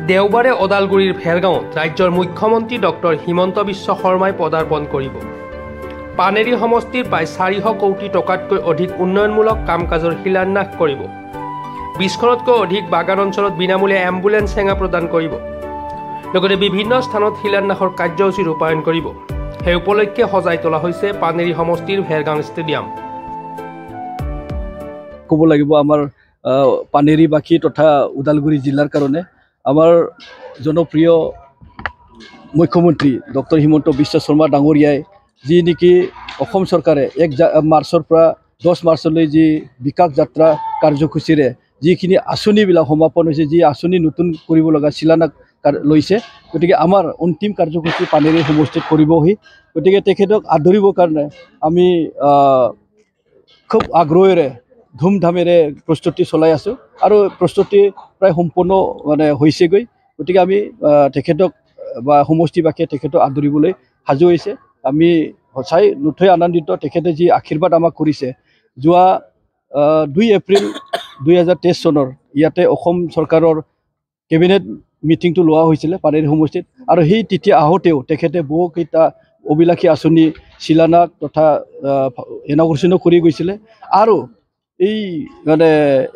দেওবাৰে ওদালগুৰিৰ ভেৰগাঁৱত ৰাজ্যৰ মুখ্যমন্ত্ৰী ডক্টৰ হিমন্ত বিশ্ব শৰ্মাই পদাৰ্পণ কৰিব। পানেৰী সমষ্টিৰ প্ৰায় 400 কোটি টকাতকৈ অধিক উন্নয়নমূলক কাম কাজৰ শিলান্যাস কৰিব। 20খনতকৈ অধিক বাগান অঞ্চলত বিনামূলীয়া এম্বুলেন্স সেৱা প্ৰদান কৰিব। লগতে বিভিন্ন স্থানত শিলান্যাসৰ কাৰ্যসূচী ৰূপায়ণ কৰিব। সেই উপলক্ষে সজাই তোলা হৈছে পানেৰী সমষ্টিৰ ভেৰগাঁও ষ্টেডিয়াম। ক'ব লাগিব আমাৰ পানেৰীবাসী তথা ওদালগুৰি জিলাৰ কাৰণে আমাৰ জনপ্ৰিয় মুখ্যমন্ত্ৰী ডক্টৰ হিমন্ত বিশ্ব শৰ্মা ডাঙৰীয়াই যি নেকি অসম চৰকাৰে 1 মাৰ্চৰ পৰা 10 মাৰ্চলৈ যি বিকাশ যাত্ৰা কাৰ্যসূচীৰে যিখিনি আঁচনিবিলাক সমাপন হৈছে, যি আঁচনি নতুন কৰিব লগা শিলান্যাস লৈছে, গতিকে আমাৰ অন্তিম কাৰ্যসূচী পানেৰী সমষ্টিত কৰিবহি। গতিকে তেখেতক আদৰিবৰ কাৰণে আমি খুব আগ্ৰহেৰে ধুমধামেৰে প্ৰস্তুতি চলাই আছোঁ আৰু প্ৰস্তুতি প্ৰায় সম্পূৰ্ণ হৈছেগৈ। গতিকে আমি তেখেতক বা সমষ্টিবাসীয়ে তেখেতক আদৰিবলৈ সাজু হৈছে। আমি সঁচাই নথৈ আনন্দিত। তেখেতে যি আশীৰ্বাদ আমাক কৰিছে, যোৱা 2 এপ্ৰিল 2023 চনৰ ইয়াতে অসম চৰকাৰৰ কেবিনেট মিটিংটো লোৱা হৈছিলে পানেৰী সমষ্টিত, আৰু সেই তেতিয়া আহোঁতেও তেখেতে বহুকেইটা অভিলাষী আঁচনি শিলান্যাস তথা ইন'গ্ৰেশ্যনো কৰি গৈছিলে। আৰু এই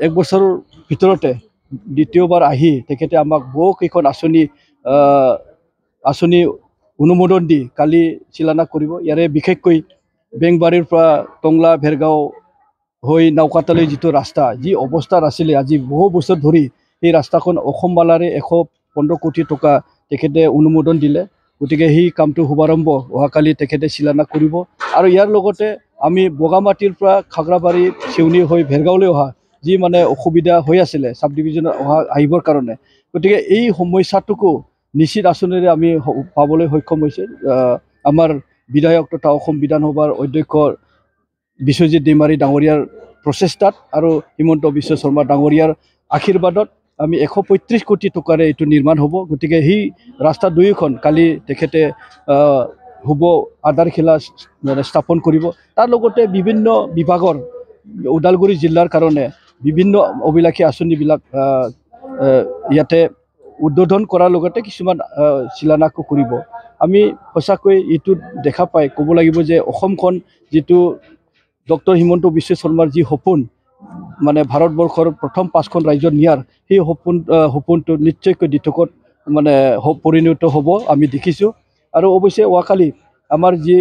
1 বছৰৰ ভিতৰতে দ্বিতীয়বাৰ আহি তেখেতে আমাক বহুকেইখন আঁচনি অনুমোদন দি কালি শিলান্যাস কৰিব। ইয়াৰে বিশেষকৈ বেংবাৰীৰ পৰা টংলা ভেৰগাঁও হৈ নাওকাটালৈ যিটো ৰাস্তা যি অৱস্থাত আছিলে, আজি বহু বছৰ ধৰি সেই ৰাস্তাখন অসমবালাৰে 115 কোটি টকা তেখেতে অনুমোদন দিলে। গতিকে সেই কামটো শুভাৰম্ভ অহাকালি তেখেতে শিলান্যাস কৰিব। আৰু ইয়াৰ লগতে আমি বগামাটিৰ পৰা খাগৰাবাৰী চেউনি হৈ ভেৰগাঁৱলৈ অহা যি অসুবিধা হৈ আছিলে চাব ডিভিজনত আহিবৰ কাৰণে, গতিকে এই সমস্যাটোকো নিশ্চিত আঁচনিৰে আমি পাবলৈ সক্ষম হৈছে। আমাৰ বিধায়ক তথা অসম বিধানসভাৰ অধ্যক্ষ বিশ্বজিৎ দৈমাৰী ডাঙৰীয়াৰ প্ৰচেষ্টাত আৰু হিমন্ত বিশ্ব শৰ্মা ডাঙৰীয়াৰ আশীৰ্বাদত আমি 135 কোটি টকাৰে এইটো নিৰ্মাণ হ'ব। গতিকে সেই ৰাস্তা দুয়োখন কালি তেখেতে হ'ব আধাৰশিলা স্থাপন কৰিব। তাৰ লগতে বিভিন্ন বিভাগৰ ওদালগুৰি জিলাৰ কাৰণে বিভিন্ন অভিলাষী আঁচনিবিলাক ইয়াতে উদ্বোধন কৰাৰ লগতে কিছুমান শিলান্যাসো কৰিব। আমি সঁচাকৈ এইটো দেখা পাই ক'ব লাগিব যে অসমখন যিটো ডক্টৰ হিমন্ত বিশ্ব শৰ্মাৰ যি সপোন ভাৰতবৰ্ষৰ প্ৰথম 5খন ৰাজ্যত নিয়াৰ, সেই সপোনটো নিশ্চয়কৈ দিঠকত পৰিণত হ'ব আমি দেখিছোঁ। আৰু অৱশ্যে অহাকালি আমাৰ যি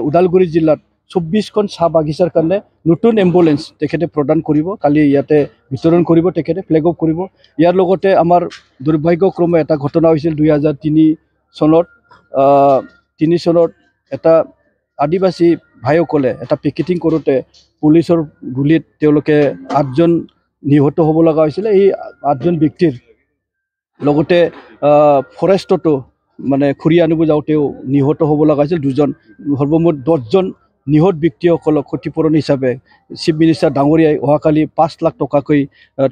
ওদালগুৰি জিলাত 24খন চাহ বাগিচাৰ কাৰণে নতুন এম্বুলেন্স তেখেতে প্ৰদান কৰিব। কালি ইয়াতে বিতৰণ কৰিব, তেখেতে ফ্লেগ অফ কৰিব। ইয়াৰ লগতে আমাৰ দুৰ্ভাগ্যক্ৰমে এটা ঘটনা হৈছিল 2003 চনত। 3 চনত এটা আদিবাসী ভাইসকলে এটা পিকেটিং কৰোঁতে পুলিচৰ গুলীত তেওঁলোকে 8জন নিহত হ'ব লগা হৈছিলে। এই 8জন ব্যক্তিৰ লগতে ফৰেষ্টতো ঘূৰি আনিব যাওঁতেও নিহত হ'ব লগা হৈছিল 2জন। সৰ্বমুঠ 10জন নিহত ব্যক্তিসকলক ক্ষতিপূৰণ হিচাপে চিফ মিনিষ্টাৰ ডাঙৰীয়াই অহাকালি 5 লাখ টকাকৈ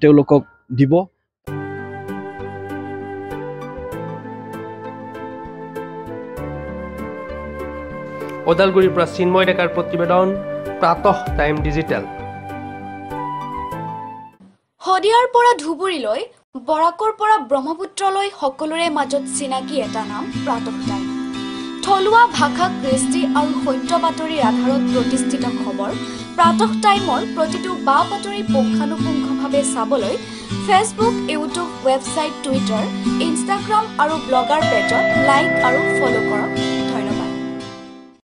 তেওঁলোকক দিব। ওদালগুৰিৰ পৰা চিন্ময় ডেকাৰ প্ৰতিবেদন, প্ৰাতঃ টাইম ডিজিটেল। শদিয়াৰ পৰা ধুবুৰীলৈ, বৰাকৰ পৰা ব্ৰহ্মপুত্ৰলৈ সকলোৰে মাজত চিনাকি এটা নাম প্ৰাতঃ টাইম। থলুৱা ভাষা, কৃষ্টি আৰু সত্য বাতৰিৰ আধাৰত প্ৰতিষ্ঠিত খবৰ প্ৰাতঃ টাইমৰ প্ৰতিটো বা বাতৰি পুংখানুপুংখভাৱে চাবলৈ Facebook, YouTube, website, Twitter, Instagram আৰু ব্লগাৰ পেজত লাইক আৰু ফ'ল' কৰক।